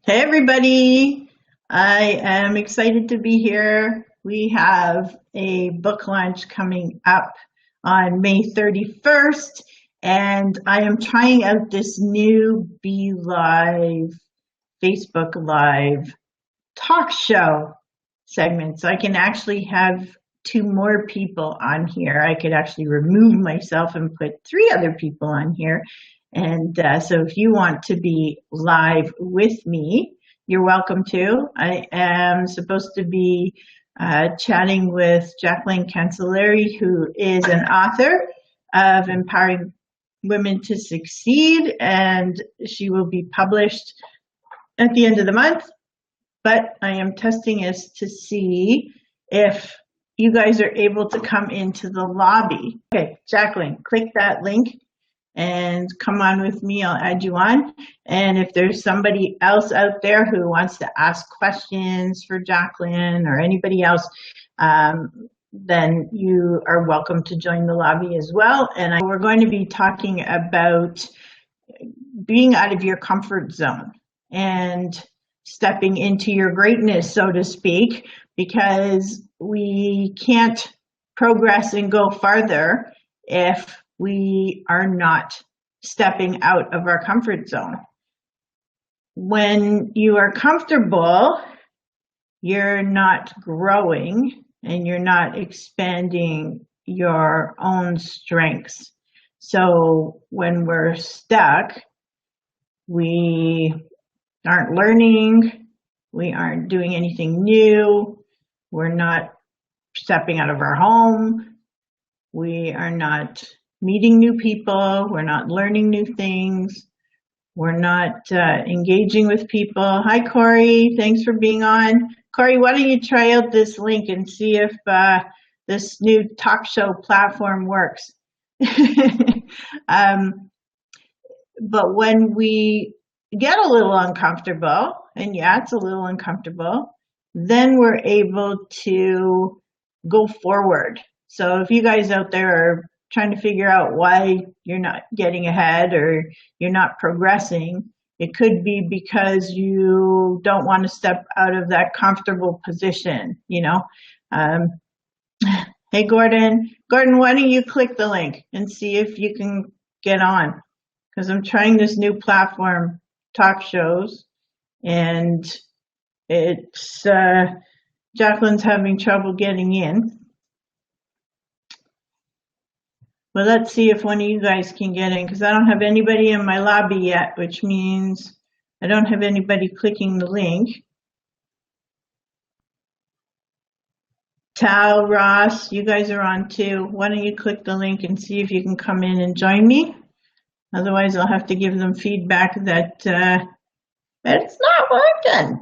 Hey everybody, I am excited to be here. We have a book launch coming up on May 31st, and I am trying out this new Be Live, Facebook Live talk show segment. So I can actually have two more people on here. I could actually remove myself and put three other people on here. And so if you want to be live with me, you're welcome to. I am supposed to be chatting with Jacqueline Cancelleri, who is an author of Empowering Women to Succeed, and she will be published at the end of the month. But I am testing this to see if you guys are able to come into the lobby. Okay, Jacqueline, click that link and come on with me. I'll add you on. And if there's somebody else out there who wants to ask questions for Jacqueline or anybody else, then you are welcome to join the lobby as well. And we're going to be talking about being out of your comfort zone and stepping into your greatness, so to speak, because we can't progress and go farther if we are not stepping out of our comfort zone. When you are comfortable, you're not growing and you're not expanding your own strengths. So when we're stuck, we aren't learning, we aren't doing anything new, we're not stepping out of our home, we are not meeting new people, we're not learning new things, we're not engaging with people. Hi Corey, thanks for being on. Corey, why don't you try out this link and see if this new talk show platform works. But when we get a little uncomfortable, and yeah, it's a little uncomfortable, then we're able to go forward. So if you guys out there are trying to figure out why you're not getting ahead or you're not progressing, it could be because you don't want to step out of that comfortable position, you know. Hey, Gordon. Gordon, why don't you click the link and see if you can get on? Because I'm trying this new platform, talk shows, and it's Jacqueline's having trouble getting in. But let's see if one of you guys can get in, because I don't have anybody in my lobby yet, which means I don't have anybody clicking the link. Tal, Ross, you guys are on too. Why don't you click the link and see if you can come in and join me? Otherwise, I'll have to give them feedback that it's not working.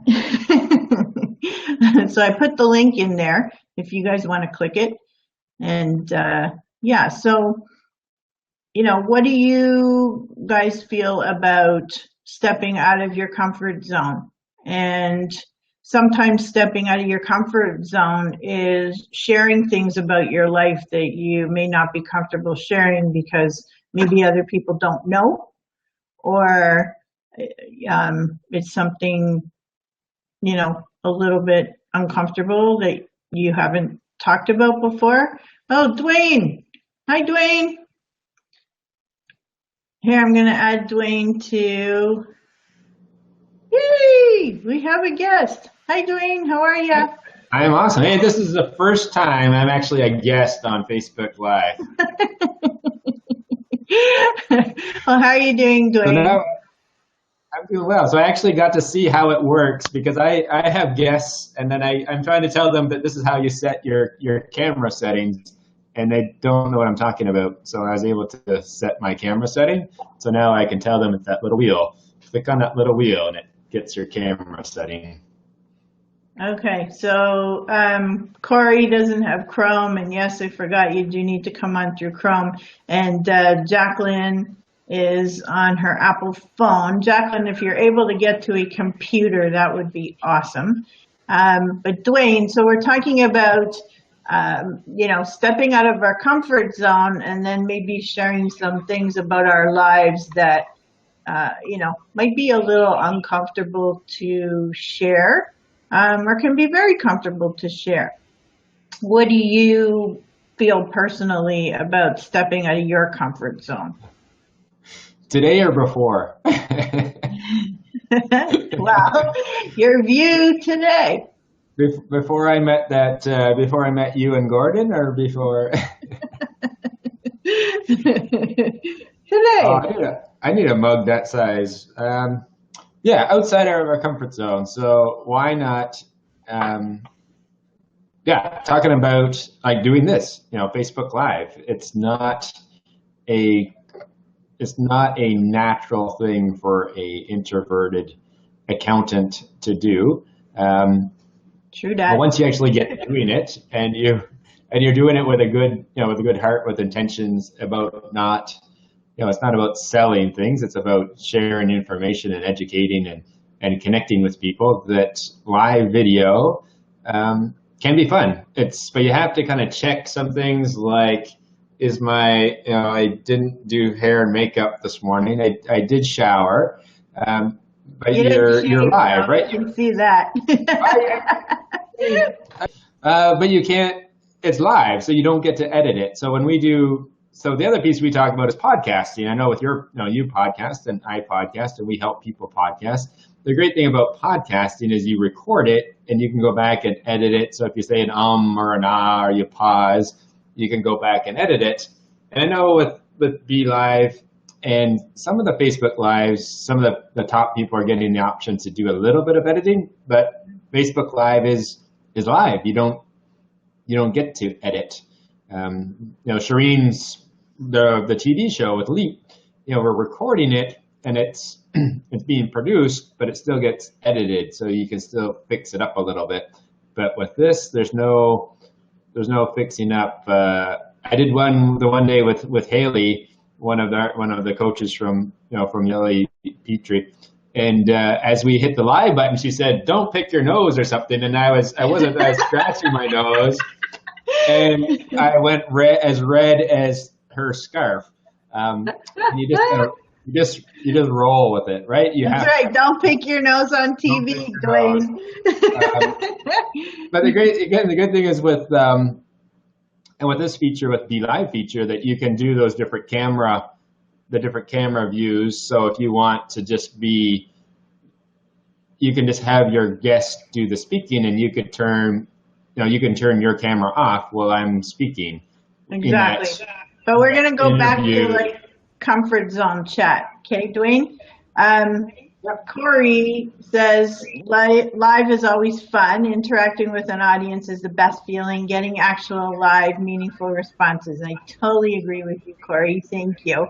So I put the link in there if you guys want to click it. And yeah, so, you know, what do you guys feel about stepping out of your comfort zone? And sometimes stepping out of your comfort zone is sharing things about your life that you may not be comfortable sharing because maybe other people don't know, or it's something, you know, a little bit uncomfortable that you haven't talked about before. Oh, Dwayne. Hi, Dwayne. Here, I'm going to add Dwayne to... Yay! We have a guest. Hi, Dwayne. How are you? I'm awesome. Hey, this is the first time I'm actually a guest on Facebook Live. Well, how are you doing, Dwayne? So now, I'm doing well. So I actually got to see how it works because I have guests, and then I'm trying to tell them that this is how you set your camera settings, and they don't know what I'm talking about. So I was able to set my camera setting. So now I can tell them it's that little wheel. Click on that little wheel, and it gets your camera setting. Okay, so Corey doesn't have Chrome, and yes, I forgot you do need to come on through Chrome. And Jacqueline is on her Apple phone. Jacqueline, if you're able to get to a computer, that would be awesome. But Dwayne, so we're talking about, you know, stepping out of our comfort zone and then maybe sharing some things about our lives that might be a little uncomfortable to share, or can be very comfortable to share. What do you feel personally about stepping out of your comfort zone? Today or before? Well, your view today. Before I met before I met you and Gordon, or before? Oh, Today. I need a mug that size. Yeah, outside of our comfort zone. So why not? Um, yeah, talking about like doing this, Facebook Live. A it's not a natural thing for a introverted accountant to do. True But that. once you actually get doing it, and you're doing it with a good with a good heart, with intentions about not, it's not about selling things. It's about sharing information and educating and connecting with people. That live video can be fun. But you have to kind of check some things like, I didn't do hair and makeup this morning. I did shower, but You didn't you're shave, live, though. I right? can see that. But you can't. It's live, so you don't get to edit it. So when we do, so the other piece we talk about is podcasting. I know with you podcast and I podcast, and we help people podcast. The great thing about podcasting is you record it and you can go back and edit it. So if you say an or an ah, or you pause, you can go back and edit it. And I know with Be Live and some of the Facebook Lives, some of the top people are getting the option to do a little bit of editing, but Facebook Live is live. You don't get to edit. Shireen's the TV show with Leap. We're recording it and it's it's being produced, but it still gets edited, so you can still fix it up a little bit. But with this, there's no fixing up. I did the one day with Haley, one of the coaches from Yelly Petrie. And as we hit the live button, she said, "Don't pick your nose" or something. And I was scratching my nose, and I went red as her scarf. And you just roll with it, right? That's right. Don't pick your nose on TV, Dwayne. But the good thing is with this feature, with the live feature, that you can do those different camera views. So if you want to you can just have your guest do the speaking, and you could turn your camera off while I'm speaking. Exactly. But we're going to go back to comfort zone chat. Okay, Dwayne? Corey says, live is always fun. Interacting with an audience is the best feeling. Getting actual live, meaningful responses. I totally agree with you, Corey. Thank you.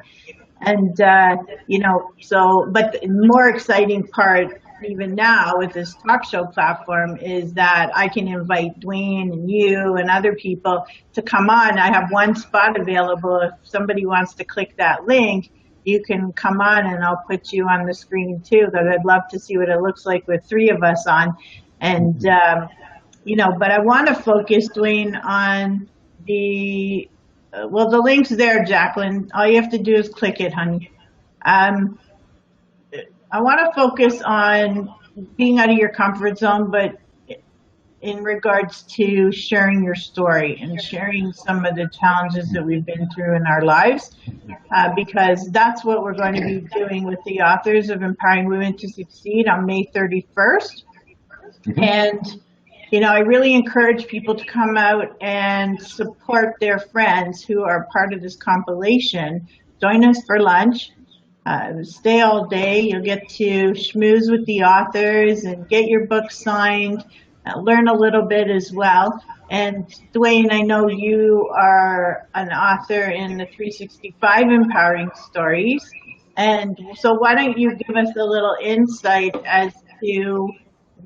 And, but the more exciting part, even now with this talk show platform, is that I can invite Dwayne and you and other people to come on. I have one spot available. If somebody wants to click that link, you can come on and I'll put you on the screen too, because I'd love to see what it looks like with three of us on. And, but I want to focus, Dwayne, on the link's there, Jacqueline. All you have to do is click it, honey. I want to focus on being out of your comfort zone, but in regards to sharing your story and sharing some of the challenges that we've been through in our lives, because that's what we're going to be doing with the authors of Empowering Women to Succeed on May 31st. Mm-hmm. And, I really encourage people to come out and support their friends who are part of this compilation. Join us for lunch. Stay all day. You'll get to schmooze with the authors and get your book signed, learn a little bit as well. And Dwayne, I know you are an author in the 365 Empowering Stories. And so why don't you give us a little insight as to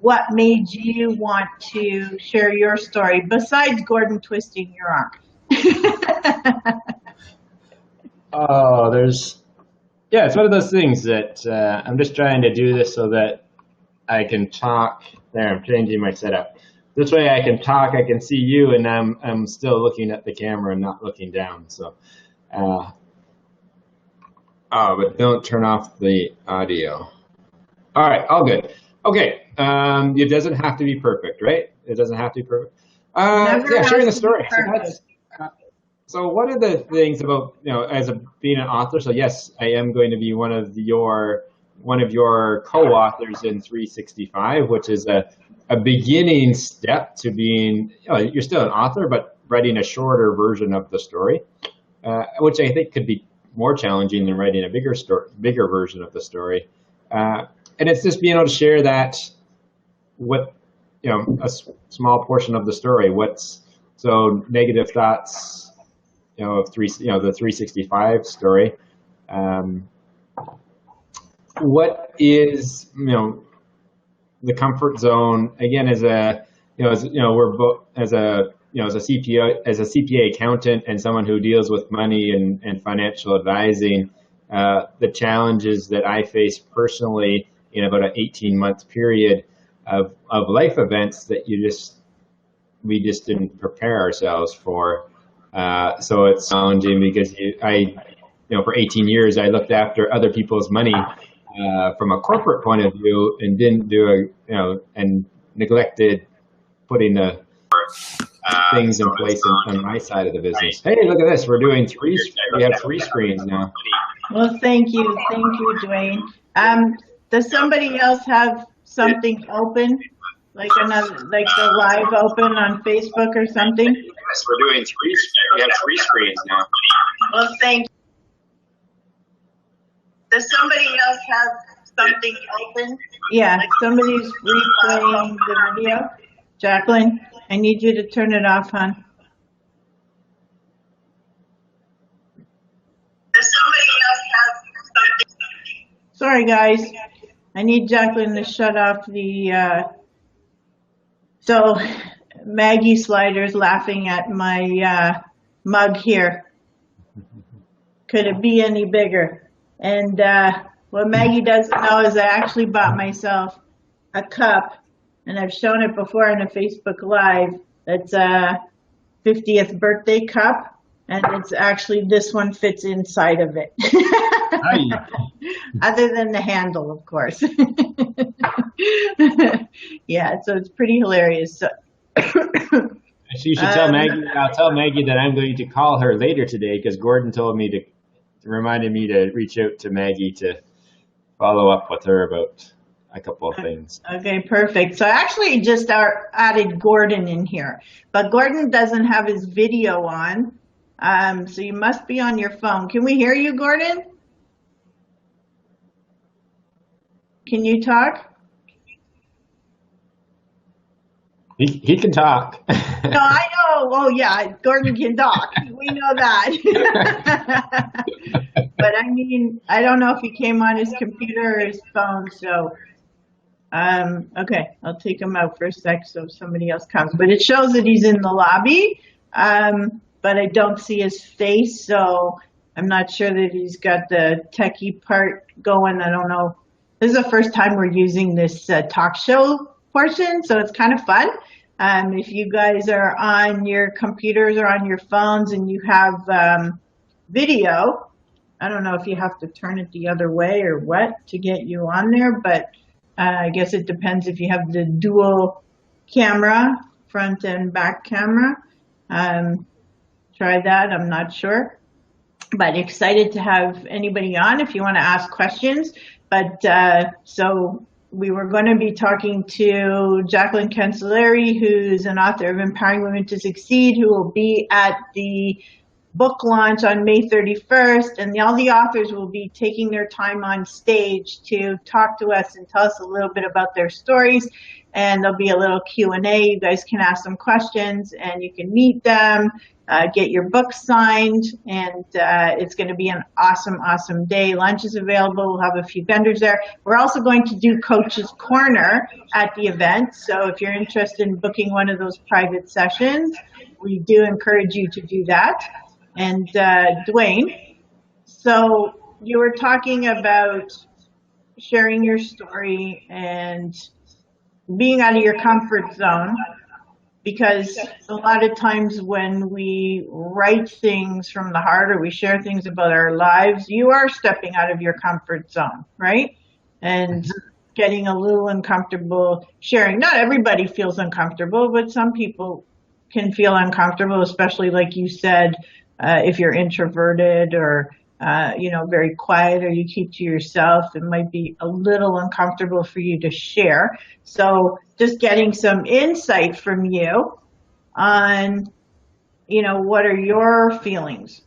what made you want to share your story besides Gordon twisting your arm? It's one of those things that I'm just trying to do this so that I can talk. There, I'm changing my setup. This way I can talk, I can see you, and I'm still looking at the camera and not looking down. So Oh, but don't turn off the audio. All right, all good. Okay, it doesn't have to be perfect, right? It doesn't have to be perfect. Never Yeah, sharing has the to be story. So perfect. that's so one of the things about as being an author. So yes, I am going to be one of your co-authors in 365, which is a beginning step to being. You're still an author, but writing a shorter version of the story, which I think could be more challenging than writing a bigger version of the story. And it's just being able to share that what small portion of the story. What's so negative thoughts, of the 365 story. Um, what is the comfort zone again as a we're both as a CPA accountant and someone who deals with money and financial advising, the challenges that I face personally in about an 18-month period of life events that we just didn't prepare ourselves for. So it's challenging because for 18 years I looked after other people's money from a corporate point of view and didn't and neglected putting the things in place on my side of the business. Hey, look at this. We have three screens now. Well, thank you. Thank you, Dwayne. Does somebody else have something open? Like the live open on Facebook or something? Yes, we have three screens now. Well, thank you. Does somebody else have something open? Yeah, somebody's replaying the video. Jacqueline, I need you to turn it off, hon. Does somebody else have something? Sorry, guys. I need Jacqueline to shut off the. So Maggie Slider's laughing at my mug here. Could it be any bigger? And what Maggie doesn't know is I actually bought myself a cup, and I've shown it before on a Facebook Live. It's a 50th birthday cup, and it's actually this one fits inside of it. Other than the handle, of course. Yeah, so it's pretty hilarious. So, you should tell Maggie. I'll tell Maggie that I'm going to call her later today because Gordon told me reminded me to reach out to Maggie to follow up with her about a couple of things. Okay, perfect. So I actually just added Gordon in here, but Gordon doesn't have his video on, so you must be on your phone. Can we hear you, Gordon? Can you talk? He can talk. No, I know. Oh, yeah, Gordon can talk. We know that. But I mean, I don't know if he came on his computer or his phone. So, okay, I'll take him out for a sec so somebody else comes. But it shows that he's in the lobby, but I don't see his face. So I'm not sure that he's got the techie part going. I don't know. This is the first time we're using this talk show portion, so it's kind of fun. If you guys are on your computers or on your phones and you have video, I don't know if you have to turn it the other way or what to get you on there, but I guess it depends if you have the dual camera, front and back camera. Try that, I'm not sure. But excited to have anybody on if you want to ask questions. But so we were going to be talking to Jacqueline Cancelleri, who's an author of Empowering Women to Succeed, who will be at the book launch on May 31st. And all the authors will be taking their time on stage to talk to us and tell us a little bit about their stories. And there'll be a little Q&A. You guys can ask them questions and you can meet them. Get your book signed, and it's going to be an awesome, awesome day. Lunch is available. We'll have a few vendors there. We're also going to do Coach's Corner at the event. So if you're interested in booking one of those private sessions, we do encourage you to do that. And Dwayne, so you were talking about sharing your story and being out of your comfort zone. because a lot of times when we write things from the heart or we share things about our lives, you are stepping out of your comfort zone, right? And getting a little uncomfortable sharing. Not everybody feels uncomfortable, but some people can feel uncomfortable, especially like you said, if you're introverted or very quiet, or you keep to yourself, it might be a little uncomfortable for you to share. So just getting some insight from you on, what are your feelings?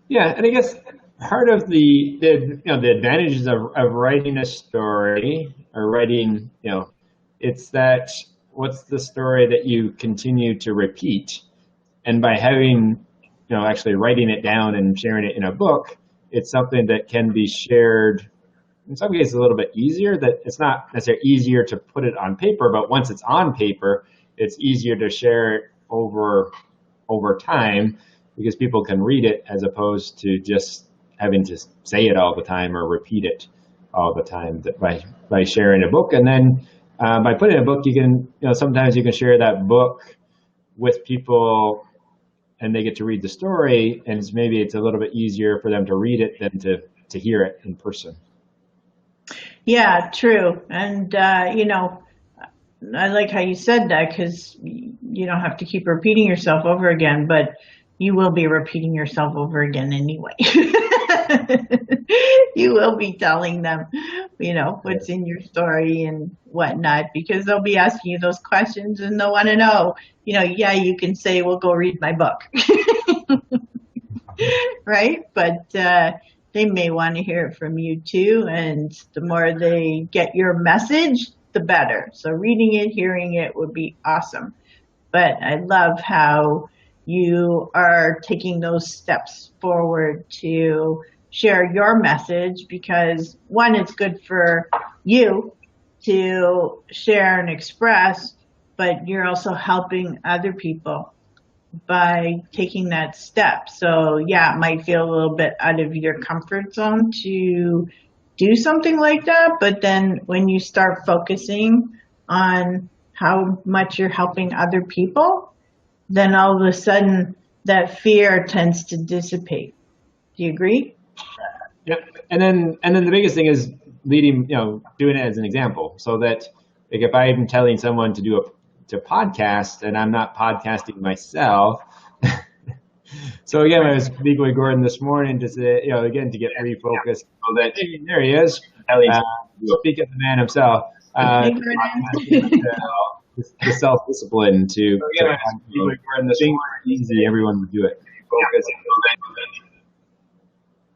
Yeah, and I guess part of the advantages of writing a story or writing, it's that what's the story that you continue to repeat, and by having actually writing it down and sharing it in a book, it's something that can be shared in some cases a little bit easier. That it's not necessarily easier to put it on paper, but once it's on paper, it's easier to share it over time because people can read it as opposed to just having to say it all the time or repeat it all the time. That by sharing a book, and then by putting a book, you can sometimes you can share that book with people and they get to read the story, and maybe it's a little bit easier for them to read it than to hear it in person. Yeah, true. And, I like how you said that, because you don't have to keep repeating yourself over again, but you will be repeating yourself over again anyway. You will be telling them, what's in your story and whatnot, because they'll be asking you those questions and they'll want to know, yeah, you can say, well, go read my book. Right? But they may want to hear it from you too. And the more they get your message, the better. So reading it, hearing it would be awesome. But I love how you are taking those steps forward to share your message, because one, it's good for you to share and express, but you're also helping other people by taking that step. So yeah, it might feel a little bit out of your comfort zone to do something like that, but then when you start focusing on how much you're helping other people, then all of a sudden that fear tends to dissipate. Do you agree? Yep. And then the biggest thing is doing it as an example, so that like if I'm telling someone to podcast and I'm not podcasting myself. So again, I was speaking with Gordon this morning to say, again, to get refocused, so that there he is, speak of the man himself. The self-discipline to easy, everyone would do it. Focus.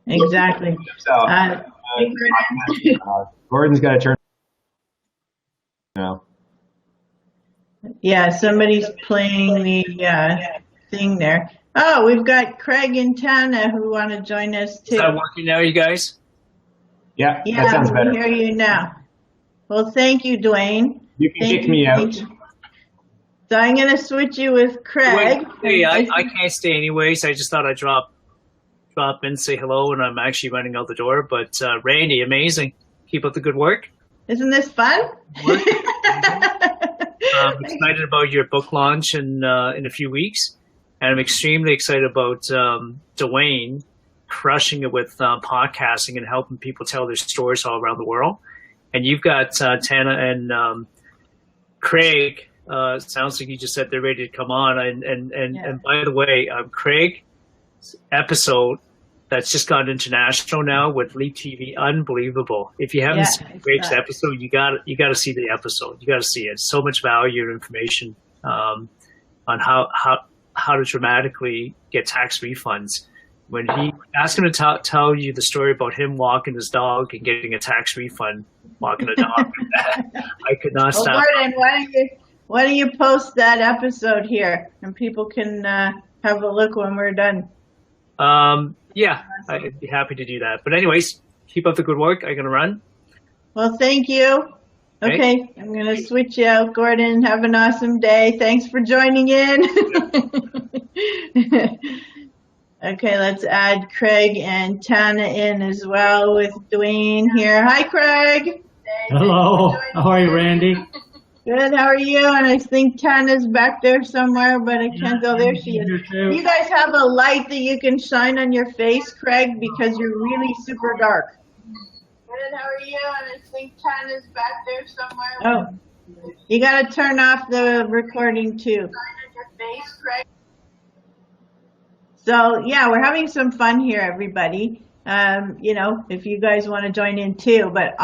Exactly. Gordon's got to turn now. Yeah, somebody's playing the thing there. Oh, we've got Craig and Tana who want to join us too. Is that working now, you guys? Yeah, that sounds better. We hear you now. Well, thank you, Dwayne. You can kick me out. So I'm going to switch you with Craig. Hey, I can't stay anyways. I just thought I'd drop in, say hello, and I'm actually running out the door. But Randy, amazing. Keep up the good work. Isn't this fun? I'm excited about your book launch in a few weeks. And I'm extremely excited about Dwayne crushing it with podcasting and helping people tell their stories all around the world. And you've got Tana and Craig. Sounds like you just said they're ready to come on. And by the way, Craig's episode that's just gone international now with Leap TV, unbelievable. If you haven't seen Craig's episode, you got to see the episode. You got to see it. So much value and information on how to dramatically get tax refunds. When he asked him to tell you the story about him walking his dog and getting a tax refund walking a dog, I could not stop. Gordon, why don't you post that episode here and people can have a look when we're done? Yeah, I'd be happy to do that. But anyways, keep up the good work. I'm going to run. Well, thank you. Okay, I'm going to switch you out. Gordon, have an awesome day. Thanks for joining in. Okay, let's add Craig and Tana in as well with Dwayne here. Hi, Craig. Hello. How are you, Randy? Good. How are you? And I think Tana's back there somewhere, but I can't go. There she is. You guys have a light that you can shine on your face, Craig, because you're really super dark. Good. How are you? And I think Tana's back there somewhere. Oh, you got to turn off the recording too. Shine on your face, Craig. So yeah, we're having some fun here, everybody. If you guys want to join in too, but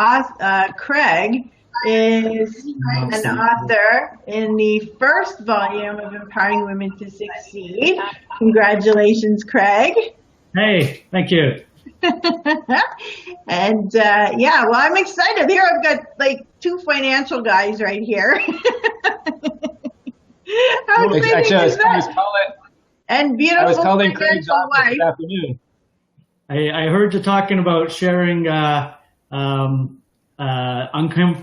Craig is an author in the first volume of Empowering Women to Succeed. Congratulations, Craig. Hey, thank you. And well, I'm excited. Here I've got like two financial guys right here. How exciting is that? And beautiful. I was calling Craig's office this afternoon. I heard you talking about sharing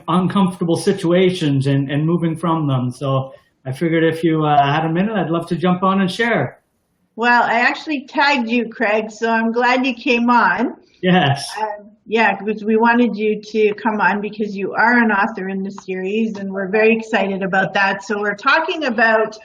uncomfortable situations and moving from them. So I figured if you had a minute, I'd love to jump on and share. Well, I actually tagged you, Craig, so I'm glad you came on. Yes. Because we wanted you to come on because you are an author in the series, and we're very excited about that. So we're talking about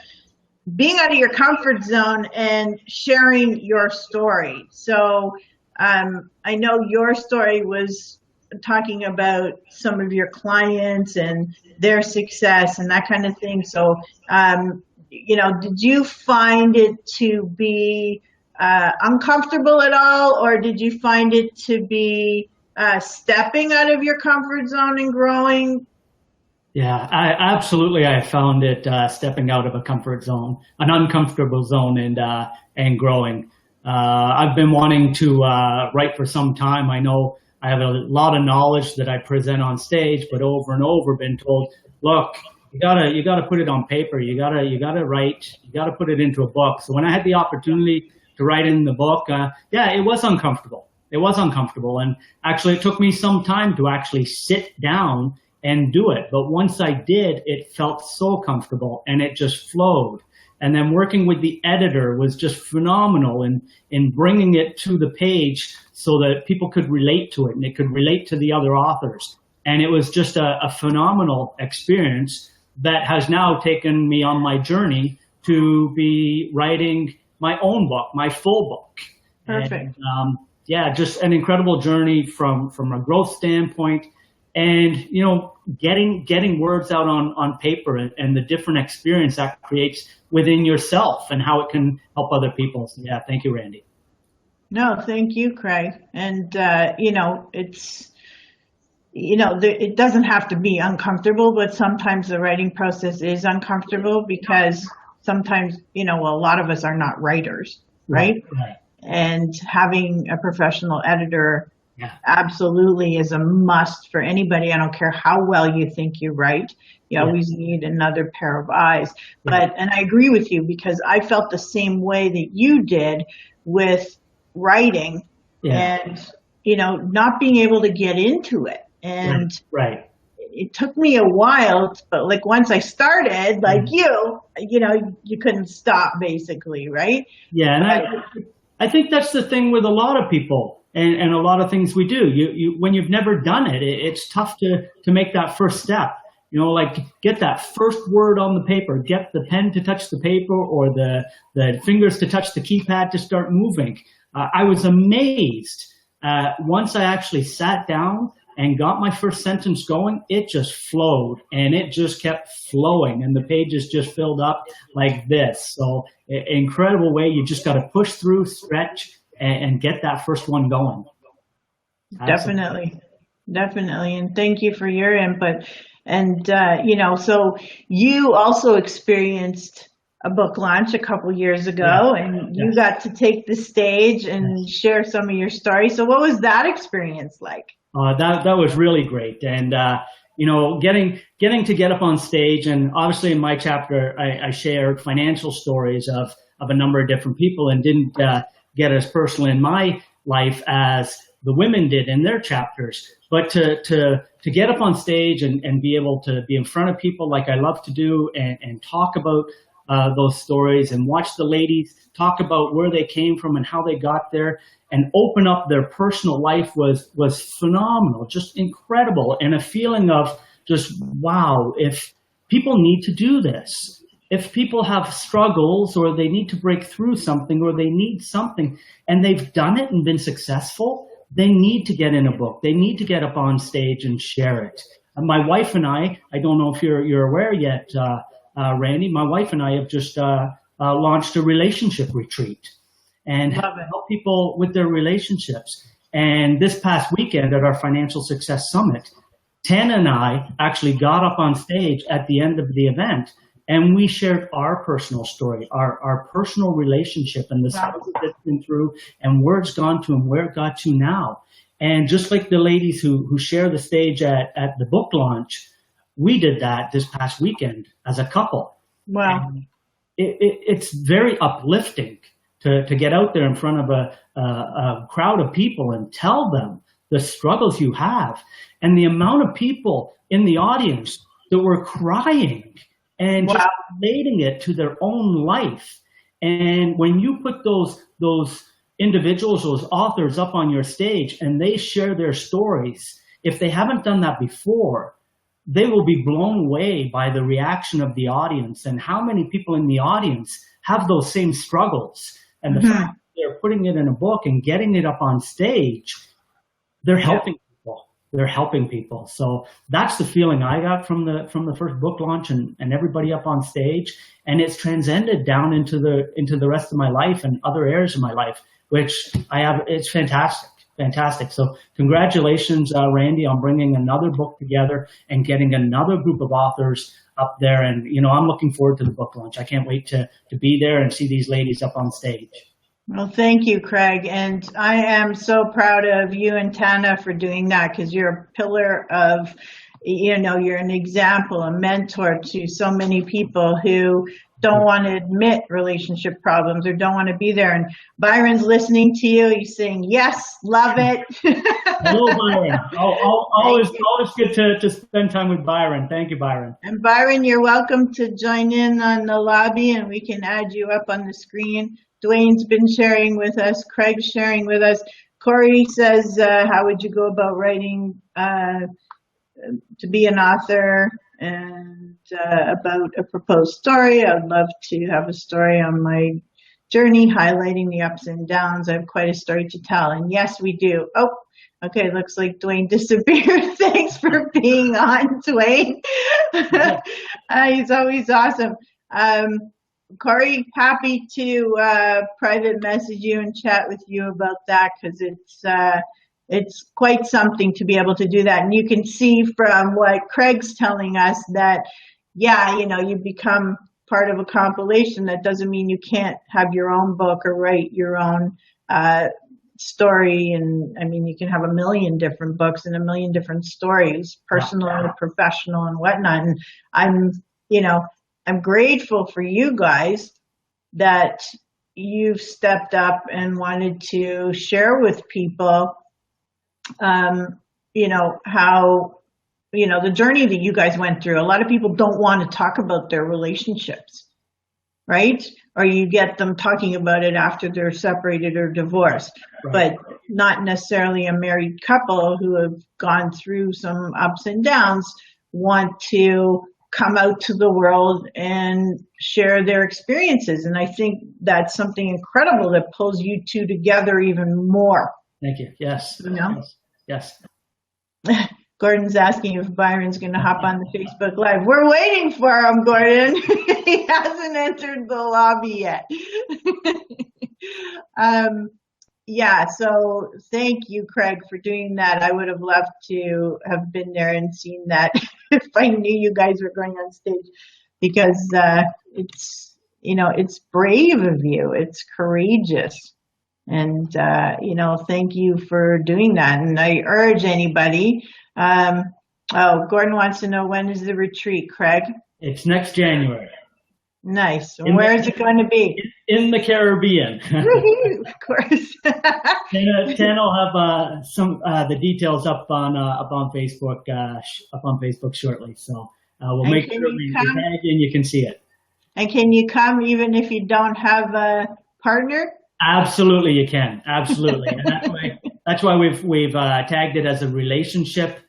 being out of your comfort zone and sharing your story. So I know your story was talking about some of your clients and their success and that kind of thing. So, did you find it to be uncomfortable at all, or did you find it to be stepping out of your comfort zone and growing? Yeah, I found it stepping out of a comfort zone, an uncomfortable zone, and growing. I've been wanting to write for some time. I know I have a lot of knowledge that I present on stage, but over and over been told, look, you gotta put it on paper. You gotta write. You gotta put it into a book. So when I had the opportunity to write in the book, it was uncomfortable. It was uncomfortable, and actually it took me some time to actually sit down and do it. But once I did, it felt so comfortable and it just flowed. And then working with the editor was just phenomenal in bringing it to the page so that people could relate to it and it could relate to the other authors. And it was just a phenomenal experience that has now taken me on my journey to be writing my own book, my full book. Perfect. And, just an incredible journey from a growth standpoint. And, getting words out on paper and the different experience that creates within yourself and how it can help other people. So, thank you, Randy. No, thank you, Craig. And, it doesn't have to be uncomfortable, but sometimes the writing process is uncomfortable because sometimes, a lot of us are not writers, right? Right. And having a professional editor absolutely is a must for anybody. I don't care how well you think you write. You always need another pair of eyes. And I agree with you because I felt the same way that you did with writing and, not being able to get into it. And it took me a while, but like once I started, like you couldn't stop basically, right? Yeah. And I think that's the thing with a lot of people. And a lot of things we do, you when you've never done it, it's tough to make that first step. Like get that first word on the paper, get the pen to touch the paper or the fingers to touch the keypad to start moving. I was amazed once I actually sat down and got my first sentence going, it just flowed and it just kept flowing and the pages just filled up like this. So incredible way. You just got to push through, stretch, and get that first one going. Definitely. And thank you for your input. And, so you also experienced a book launch a couple years ago and you got to take the stage and share some of your story. So what was that experience like? That was really great. And, getting to get up on stage, and obviously in my chapter, I shared financial stories of a number of different people and didn't get as personal in my life as the women did in their chapters. But to get up on stage and be able to be in front of people like I love to do and talk about those stories and watch the ladies talk about where they came from and how they got there and open up their personal life was phenomenal, just incredible. And a feeling of just, wow, if people need to do this. If people have struggles or they need to break through something or they need something and they've done it and been successful, they need to get in a book. They need to get up on stage and share it. My wife and I don't know if you're aware yet, Randy, my wife and I have just launched a relationship retreat and help people with their relationships. And this past weekend at our Financial Success Summit, Tana and I actually got up on stage at the end of the event and we shared our personal story, our personal relationship and the struggles that it's been through and where it's gone to and where it got to now. And just like the ladies who share the stage at the book launch, we did that this past weekend as a couple. Wow. And it's very uplifting to get out there in front of a crowd of people and tell them the struggles you have and the amount of people in the audience that were crying and just relating it to their own life. And when you put those individuals, those authors up on your stage and they share their stories, if they haven't done that before, they will be blown away by the reaction of the audience and how many people in the audience have those same struggles. And the fact that they're putting it in a book and getting it up on stage, they're helping people. They're helping people. So that's the feeling I got from the first book launch and everybody up on stage. And it's transcended down into the rest of my life and other areas of my life, which it's fantastic. Fantastic. So congratulations, Randy, on bringing another book together and getting another group of authors up there. And, I'm looking forward to the book launch. I can't wait to be there and see these ladies up on stage. Well, thank you, Craig. And I am so proud of you and Tana for doing that because you're a pillar of, you're an example, a mentor to so many people who don't want to admit relationship problems or don't want to be there. And Byron's listening to you. He's saying, yes, love it. Hello, Byron. Always good to spend time with Byron. Thank you, Byron. And Byron, you're welcome to join in on the lobby and we can add you up on the screen. Dwayne's been sharing with us. Craig's sharing with us. Corey says, how would you go about writing to be an author and about a proposed story? I'd love to have a story on my journey, highlighting the ups and downs. I have quite a story to tell. And yes, we do. Oh, okay. Looks like Dwayne disappeared. Thanks for being on, Dwayne. He's always awesome. Corey, happy to private message you and chat with you about that because it's quite something to be able to do that. And you can see from what Craig's telling us that, you become part of a compilation. That doesn't mean you can't have your own book or write your own story. And I mean, you can have a million different books and a million different stories, personal and professional and whatnot. And I'm grateful for you guys that you've stepped up and wanted to share with people, how, the journey that you guys went through. A lot of people don't want to talk about their relationships, right? Or you get them talking about it after they're separated or divorced, but not necessarily a married couple who have gone through some ups and downs want to come out to the world and share their experiences. And I think that's something incredible that pulls you two together even more. Thank you. Yes. Yes. Gordon's asking if Byron's going to hop on the Facebook Live. We're waiting for him, Gordon. He hasn't entered the lobby yet. So thank you, Craig, for doing that. I would have loved to have been there and seen that if I knew you guys were going on stage because it's brave of you. It's courageous. And, thank you for doing that. And I urge anybody, Gordon wants to know, when is the retreat, Craig? It's next January. Nice. Where is it going to be? In the Caribbean. Of course. Tana will have some the details up on Facebook shortly. So we'll make sure we tag and you can see it. And can you come even if you don't have a partner? Absolutely, you can. Absolutely, and that's why we've tagged it as a relationship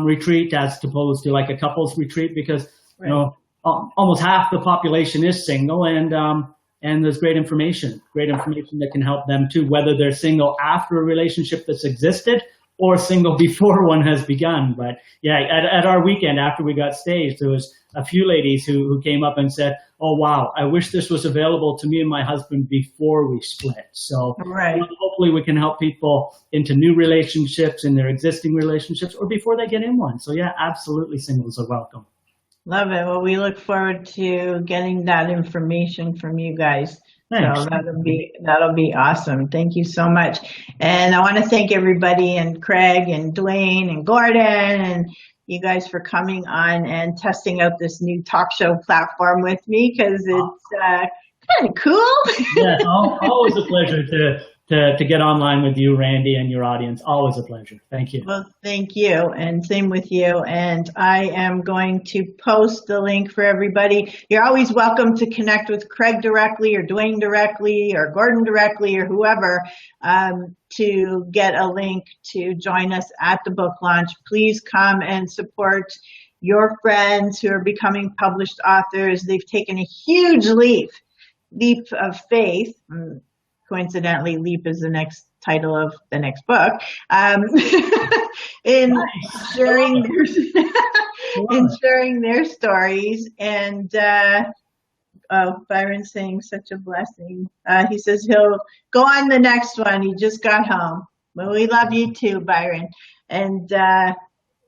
retreat as opposed to like a couples retreat, because You know, almost half the population is single, and there's great information that can help them too, whether they're single after a relationship that's existed or single before one has begun. But yeah, at our weekend after we got staged, there was a few ladies who came up and said, "Oh wow, I wish this was available to me and my husband before we split." So Right. hopefully we can help people into new relationships, in their existing relationships, or before they get in one. So yeah, absolutely, singles are welcome. Love it. Well, we look forward to getting that information from you guys. Thanks. So that'll be awesome. Thank you so much. And I want to thank everybody, and Craig and Dwayne and Gordon and you guys for coming on and testing out this new talk show platform with me, because it's kind of cool. Yeah, always a pleasure to get online with you, Randy, and your audience. Always a pleasure. Thank you. Well, thank you, and same with you. And I am going to post the link for everybody. You're always welcome to connect with Craig directly, or Dwayne directly, or Gordon directly, or whoever, to get a link to join us at the book launch. Please come and support your friends who are becoming published authors. They've taken a huge leap of faith. Coincidentally, Leap is the next title of the next book, in sharing their stories. And Byron's saying such a blessing. He says he'll go on the next one. He just got home. Well, we love you too, Byron. And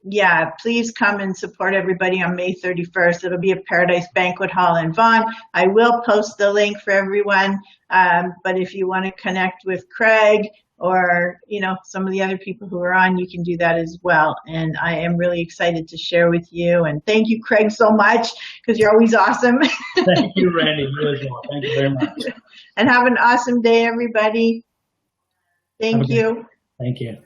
yeah, please come and support everybody on May 31st. It'll be at Paradise Banquet Hall in Vaughan. I will post the link for everyone. But if you want to connect with Craig or, some of the other people who are on, you can do that as well. And I am really excited to share with you. And thank you, Craig, so much, because you're always awesome. Thank you, Randy. You as well. Thank you very much. And have an awesome day, everybody. Thank you. Thank you.